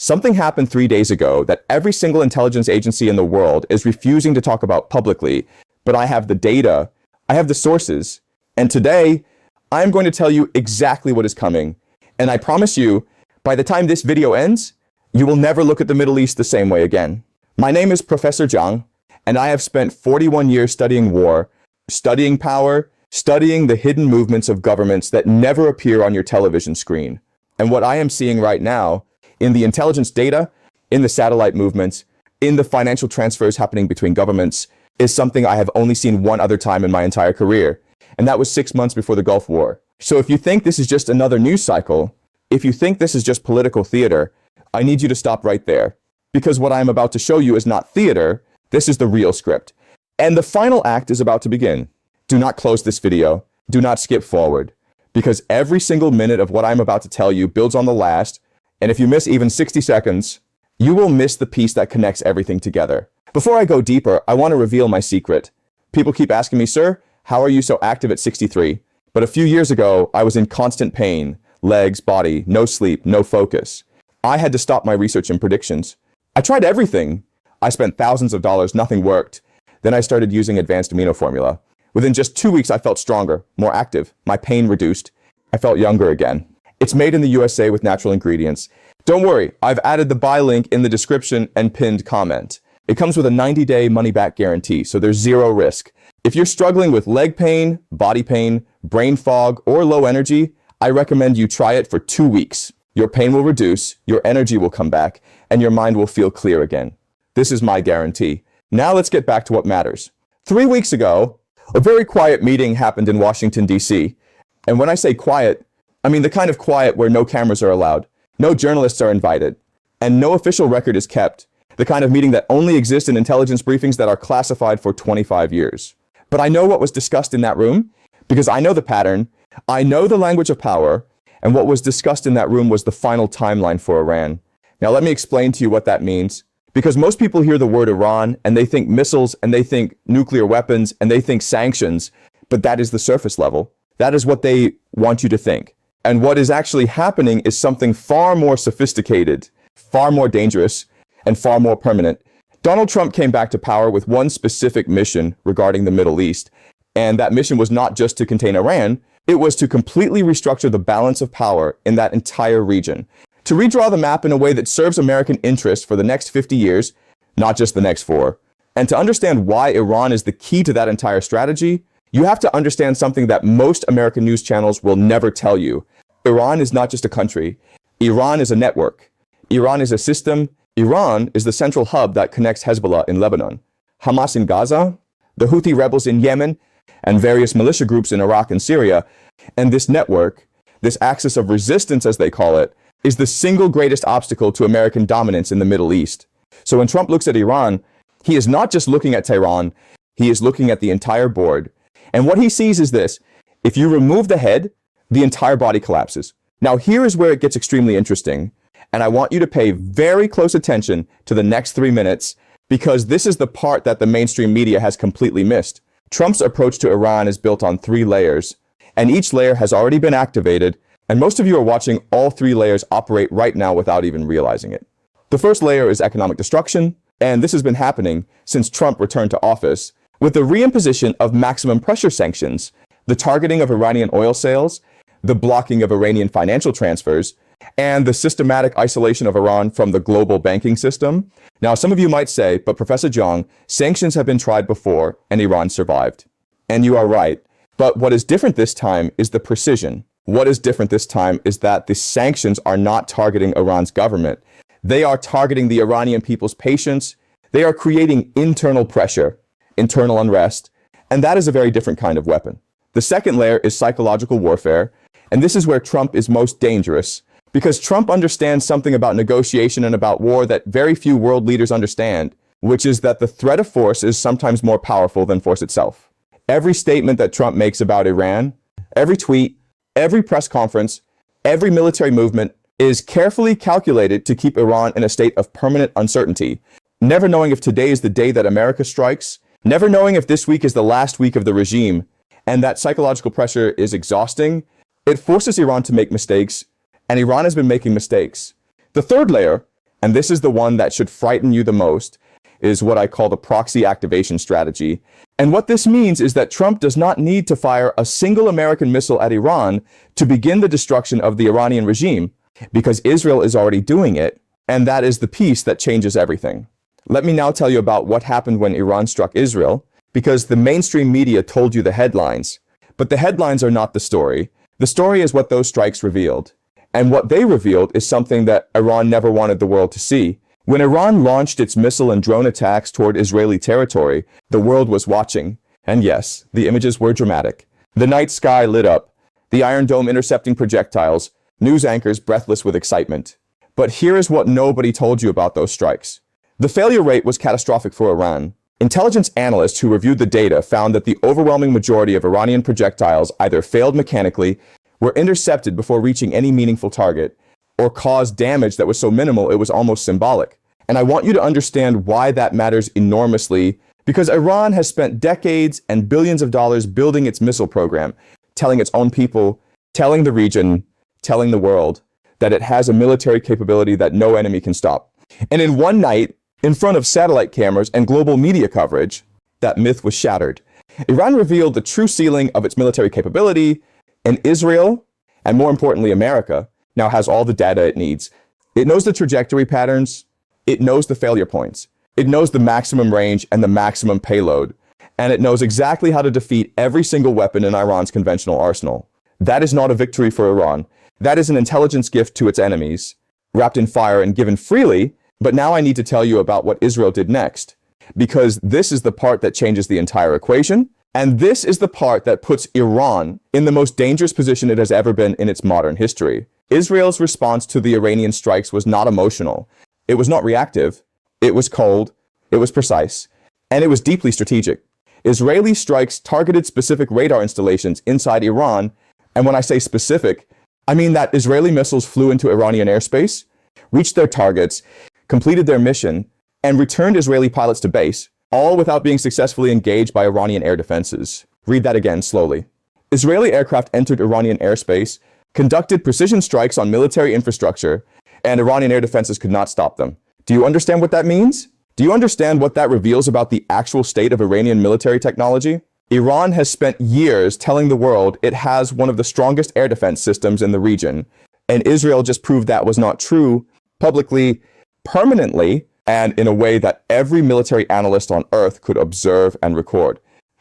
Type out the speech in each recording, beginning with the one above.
Something happened 3 days ago that every single intelligence agency in the world is refusing to talk about publicly, but I have the data, I have the sources, and today I'm going to tell you exactly what is coming. And I promise you, by the time this video ends, you will never look at the Middle East the same way again. My name is Prof.Jiang, and I have spent 41 years studying war, studying power, studying the hidden movements of governments that never appear on your television screen. And what I am seeing right now, in the intelligence data, in the satellite movements, in the financial transfers happening between governments, is something I have only seen one other time in my entire career. And that was 6 months before the Gulf War. So if you think this is just another news cycle, if you think this is just political theater, I need you to stop right there. Because what I'm about to show you is not theater, this is the real script. And the final act is about to begin. Do not close this video. Do not skip forward. Because every single minute of what I'm about to tell you builds on the last. And if you miss even 60 seconds, you will miss the piece that connects everything together. Before I go deeper, I want to reveal my secret. People keep asking me, sir, how are you so active at 63? But a few years ago, I was in constant pain, legs, body, no sleep, no focus. I had to stop my research and predictions. I tried everything. I spent thousands of dollars, nothing worked. Then I started using advanced amino formula. Within just 2 weeks, I felt stronger, more active, my pain reduced. I felt younger again. It's made in the USA with natural ingredients. Don't worry, I've added the buy link in the description and pinned comment. It comes with a 90-day money-back guarantee, so there's zero risk. If you're struggling with leg pain, body pain, brain fog, or low energy, I recommend you try it for 2 weeks. Your pain will reduce, your energy will come back, and your mind will feel clear again. This is my guarantee. Now let's get back to what matters. 3 weeks ago, a very quiet meeting happened in Washington, D.C. And when I say quiet, I mean the kind of quiet where no cameras are allowed, no journalists are invited, and no official record is kept. The kind of meeting that only exists in intelligence briefings that are classified for 25 years. But I know what was discussed in that room because I know the pattern, I know the language of power, and what was discussed in that room was the final timeline for Iran. Now let me explain to you what that means. Because most people hear the word Iran and they think missiles and they think nuclear weapons and they think sanctions, but that is the surface level. That is what they want you to think. And what is actually happening is something far more sophisticated, far more dangerous, and far more permanent. Donald Trump came back to power with one specific mission regarding the Middle East. And that mission was not just to contain Iran, it was to completely restructure the balance of power in that entire region. To redraw the map in a way that serves American interests for the next 50 years, not just the next 4. And to understand why Iran is the key to that entire strategy, you have to understand something that most American news channels will never tell you. Iran is not just a country. Iran is a network. Iran is a system. Iran is the central hub that connects Hezbollah in Lebanon, Hamas in Gaza, the Houthi rebels in Yemen, and various militia groups in Iraq and Syria. And this network, this axis of resistance as they call it, is the single greatest obstacle to American dominance in the Middle East. So when Trump looks at Iran, he is not just looking at Tehran, he is looking at the entire board. And what he sees is this: if you remove the head, the entire body collapses. Now here is where it gets extremely interesting, and I want you to pay very close attention to the next 3 minutes, because this is the part that the mainstream media has completely missed. Trump's approach to Iran is built on 3 layers, and each layer has already been activated. And most of you are watching all 3 layers operate right now without even realizing it. The first layer is economic destruction, and this has been happening since Trump returned to office, with the reimposition of maximum pressure sanctions, the targeting of Iranian oil sales, the blocking of Iranian financial transfers, and the systematic isolation of Iran from the global banking system. Now, some of you might say, but Professor Jiang, sanctions have been tried before and Iran survived. And you are right. But what is different this time is the precision. What is different this time is that the sanctions are not targeting Iran's government. They are targeting the Iranian people's patience. They are creating internal pressure, internal unrest, and that is a very different kind of weapon. The second layer is psychological warfare, and this is where Trump is most dangerous, because Trump understands something about negotiation and about war that very few world leaders understand, which is that the threat of force is sometimes more powerful than force itself. Every statement that Trump makes about Iran, every tweet, every press conference, every military movement is carefully calculated to keep Iran in a state of permanent uncertainty, never knowing if today is the day that America strikes, never knowing if this week is the last week of the regime, and that psychological pressure is exhausting. It forces Iran to make mistakes, and Iran has been making mistakes. The third layer and this is the one that should frighten you the most, is what I call the proxy activation strategy. And what this means is that Trump does not need to fire a single American missile at Iran to begin the destruction of the Iranian regime, because Israel is already doing it, and that is the piece that changes everything. Let me now tell you about what happened when Iran struck Israel, because the mainstream media told you the headlines. But the headlines are not the story. The story is what those strikes revealed. And what they revealed is something that Iran never wanted the world to see. When Iran launched its missile and drone attacks toward Israeli territory, the world was watching. And yes, the images were dramatic. The night sky lit up, the Iron Dome intercepting projectiles, news anchors breathless with excitement. But here is what nobody told you about those strikes. The failure rate was catastrophic for Iran. Intelligence analysts who reviewed the data found that the overwhelming majority of Iranian projectiles either failed mechanically, were intercepted before reaching any meaningful target, or caused damage that was so minimal it was almost symbolic. And I want you to understand why that matters enormously, because Iran has spent decades and billions of dollars building its missile program, telling its own people, telling the region, telling the world that it has a military capability that no enemy can stop. And in one night, in front of satellite cameras and global media coverage, that myth was shattered. Iran revealed the true ceiling of its military capability, and Israel, and more importantly America, now has all the data it needs. It knows the trajectory patterns, it knows the failure points, it knows the maximum range and the maximum payload, and it knows exactly how to defeat every single weapon in Iran's conventional arsenal. That is not a victory for Iran. That is an intelligence gift to its enemies, wrapped in fire and given freely. But now I need to tell you about what Israel did next, because this is the part that changes the entire equation, and this is the part that puts Iran in the most dangerous position it has ever been in its modern history. Israel's response to the Iranian strikes was not emotional. It was not reactive. It was cold. It was precise. And it was deeply strategic. Israeli strikes targeted specific radar installations inside Iran, and when I say specific, I mean that Israeli missiles flew into Iranian airspace, reached their targets, completed their mission, and returned Israeli pilots to base, all without being successfully engaged by Iranian air defenses. Read that again slowly. Israeli aircraft entered Iranian airspace, conducted precision strikes on military infrastructure, and Iranian air defenses could not stop them. Do you understand what that means? Do you understand what that reveals about the actual state of Iranian military technology? Iran has spent years telling the world it has one of the strongest air defense systems in the region, and Israel just proved that was not true publicly, permanently, and in a way that every military analyst on Earth could observe and record.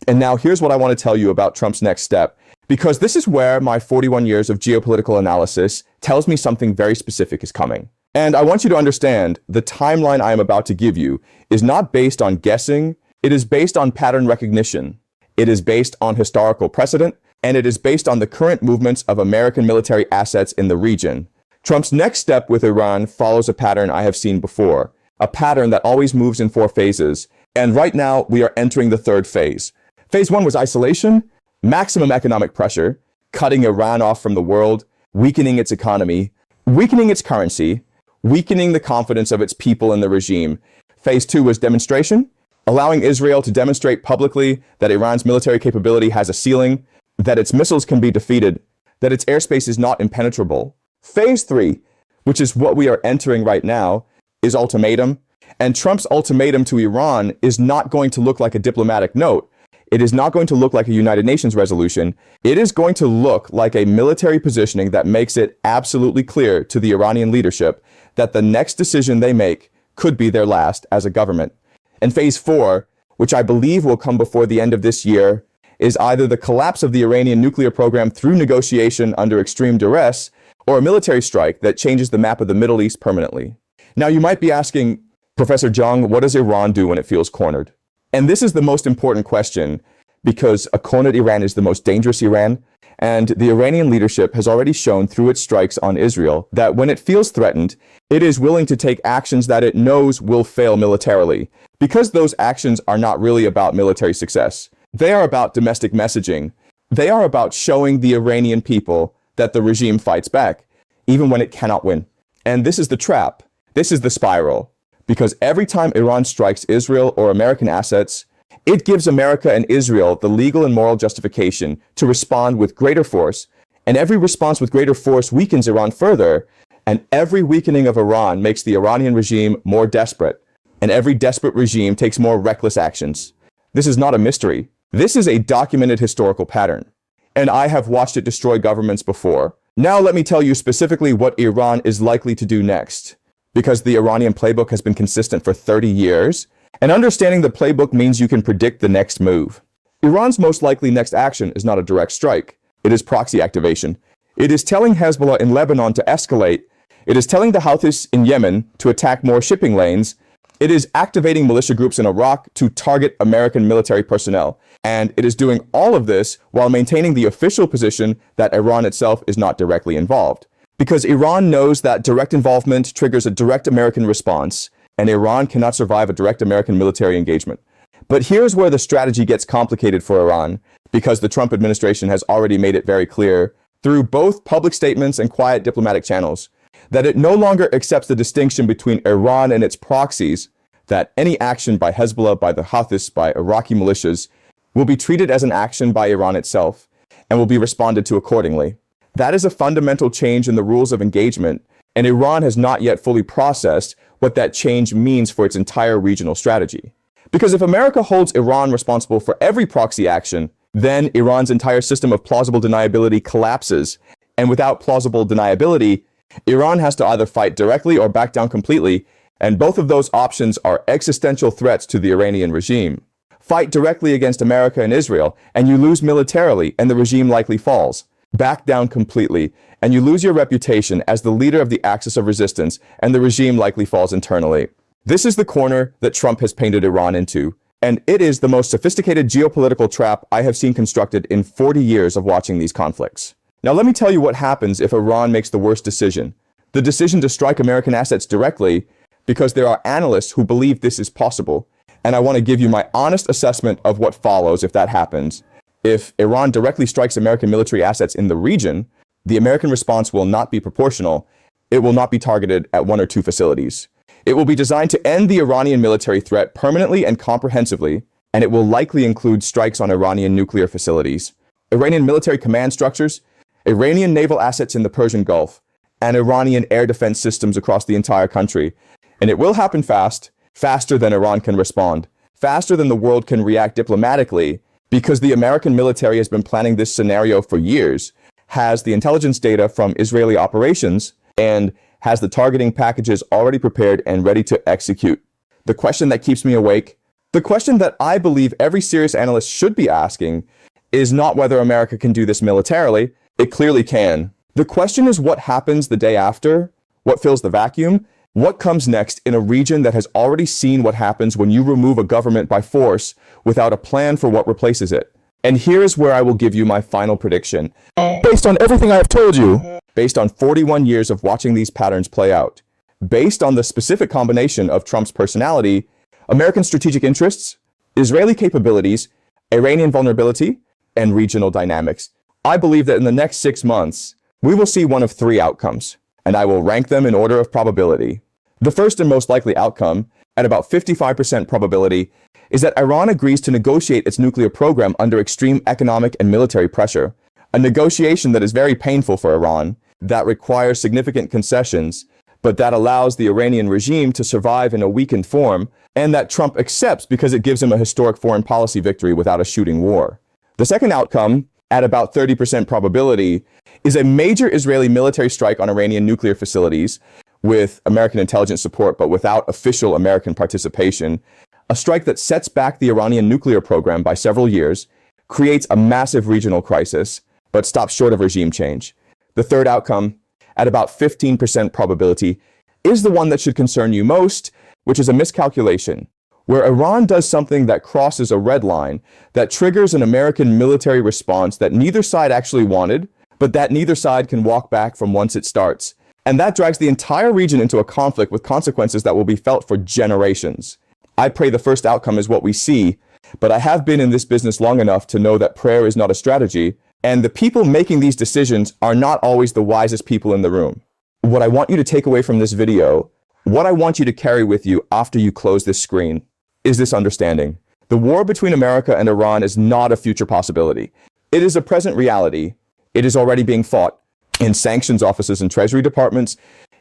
And now here's what I want to tell you about Trump's next step, because this is where my 41 years of geopolitical analysis tells me something very specific is coming. And I want you to understand the timeline I am about to give you is not based on guessing, it is based on pattern recognition. It is based on historical precedent, and it is based on the current movements of American military assets in the region. Trump's next step with Iran follows a pattern I have seen before, a pattern that always moves in 4 phases. And right now, we are entering the 3rd phase. Phase 1 was isolation, maximum economic pressure, cutting Iran off from the world, weakening its economy, weakening its currency, weakening the confidence of its people in the regime. Phase 2 was demonstration, allowing Israel to demonstrate publicly that Iran's military capability has a ceiling, that its missiles can be defeated, that its airspace is not impenetrable. Phase 3, which is what we are entering right now, is ultimatum. And Trump's ultimatum to Iran is not going to look like a diplomatic note. It is not going to look like a United Nations resolution. It is going to look like a military positioning that makes it absolutely clear to the Iranian leadership that the next decision they make could be their last as a government. And phase 4, which I believe will come before the end of this year, is either the collapse of the Iranian nuclear program through negotiation under extreme duress, or a military strike that changes the map of the Middle East permanently. Now you might be asking, Professor Jiang, what does Iran do when it feels cornered? And this is the most important question, because a cornered Iran is the most dangerous Iran, and the Iranian leadership has already shown through its strikes on Israel that when it feels threatened, it is willing to take actions that it knows will fail militarily, because those actions are not really about military success. They are about domestic messaging. They are about showing the Iranian people that the regime fights back, even when it cannot win. And this is the trap. This is the spiral. Because every time Iran strikes Israel or American assets, it gives America and Israel the legal and moral justification to respond with greater force. And every response with greater force weakens Iran further. And every weakening of Iran makes the Iranian regime more desperate. And every desperate regime takes more reckless actions. This is not a mystery. This is a documented historical pattern. And I have watched it destroy governments before. Now let me tell you specifically what Iran is likely to do next. Because the Iranian playbook has been consistent for 30 years, and understanding the playbook means you can predict the next move. Iran's most likely next action is not a direct strike. It is proxy activation. It is telling Hezbollah in Lebanon to escalate. It is telling the Houthis in Yemen to attack more shipping lanes. It is activating militia groups in Iraq to target American military personnel. And it is doing all of this while maintaining the official position that Iran itself is not directly involved. Because Iran knows that direct involvement triggers a direct American response, and Iran cannot survive a direct American military engagement. But here's where the strategy gets complicated for Iran, because the Trump administration has already made it very clear, through both public statements and quiet diplomatic channels, that it no longer accepts the distinction between Iran and its proxies, that any action by Hezbollah, by the Houthis, by Iraqi militias, will be treated as an action by Iran itself, and will be responded to accordingly. That is a fundamental change in the rules of engagement, and Iran has not yet fully processed what that change means for its entire regional strategy. Because if America holds Iran responsible for every proxy action, then Iran's entire system of plausible deniability collapses, and without plausible deniability, Iran has to either fight directly or back down completely, and both of those options are existential threats to the Iranian regime. Fight directly against America and Israel, and you lose militarily, and the regime likely falls. Back down completely, and you lose your reputation as the leader of the axis of resistance, and the regime likely falls internally. This is the corner that Trump has painted Iran into, and it is the most sophisticated geopolitical trap I have seen constructed in 40 years of watching these conflicts. Now let me tell you what happens if Iran makes the worst decision, the decision to strike American assets directly, because there are analysts who believe this is possible, and I want to give you my honest assessment of what follows if that happens. If Iran directly strikes American military assets in the region, the American response will not be proportional. It will not be targeted at one or two facilities. It will be designed to end the Iranian military threat permanently and comprehensively, and it will likely include strikes on Iranian nuclear facilities, Iranian military command structures, Iranian naval assets in the Persian Gulf, and Iranian air defense systems across the entire country. And it will happen fast, faster than Iran can respond, faster than the world can react diplomatically, because the American military has been planning this scenario for years, has the intelligence data from Israeli operations, and has the targeting packages already prepared and ready to execute. The question that keeps me awake, the question that I believe every serious analyst should be asking, is not whether America can do this militarily. It clearly can. The question is what happens the day after, what fills the vacuum, what comes next in a region that has already seen what happens when you remove a government by force without a plan for what replaces it. And here's where I will give you my final prediction. Based on everything I have told you, based on 41 years of watching these patterns play out, based on the specific combination of Trump's personality, American strategic interests, Israeli capabilities, Iranian vulnerability, and regional dynamics, I believe that in the next 6 months, we will see one of 3 outcomes, and I will rank them in order of probability. The first and most likely outcome, at about 55% probability, is that Iran agrees to negotiate its nuclear program under extreme economic and military pressure, a negotiation that is very painful for Iran, that requires significant concessions, but that allows the Iranian regime to survive in a weakened form, and that Trump accepts because it gives him a historic foreign policy victory without a shooting war. The second outcome, at about 30% probability, is a major Israeli military strike on Iranian nuclear facilities with American intelligence support, but without official American participation, a strike that sets back the Iranian nuclear program by several years, creates a massive regional crisis, but stops short of regime change. The third outcome, at about 15% probability, is the one that should concern you most, which is a miscalculation, where Iran does something that crosses a red line, that triggers an American military response that neither side actually wanted, but that neither side can walk back from once it starts. And that drags the entire region into a conflict with consequences that will be felt for generations. I pray the first outcome is what we see, but I have been in this business long enough to know that prayer is not a strategy, and the people making these decisions are not always the wisest people in the room. What I want you to take away from this video, what I want you to carry with you after you close this screen, is this understanding. The war between America and Iran is not a future possibility. It is a present reality. It is already being fought in sanctions offices and treasury departments,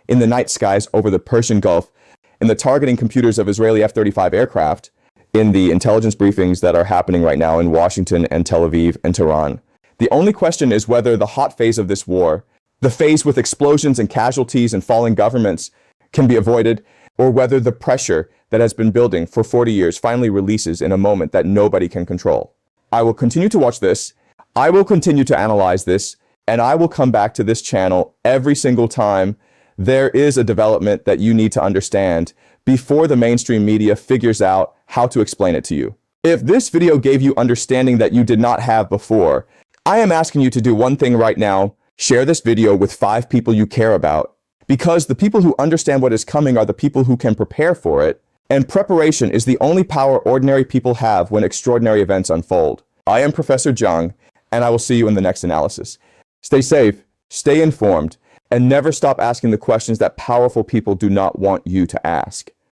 in the night skies over the Persian Gulf, in the targeting computers of Israeli F-35 aircraft, in the intelligence briefings that are happening right now in Washington and Tel Aviv and Tehran. The only question is whether the hot phase of this war, the phase with explosions and casualties and falling governments, can be avoided, or whether the pressure that has been building for 40 years finally releases in a moment that nobody can control. I will continue to watch this, I will continue to analyze this, and I will come back to this channel every single time there is a development that you need to understand before the mainstream media figures out how to explain it to you. If this video gave you understanding that you did not have before, I am asking you to do one thing right now: share this video with 5 people you care about, because the people who understand what is coming are the people who can prepare for it, and preparation is the only power ordinary people have when extraordinary events unfold. I am Professor Jiang, and I will see you in the next analysis. Stay safe, stay informed, and never stop asking the questions that powerful people do not want you to ask.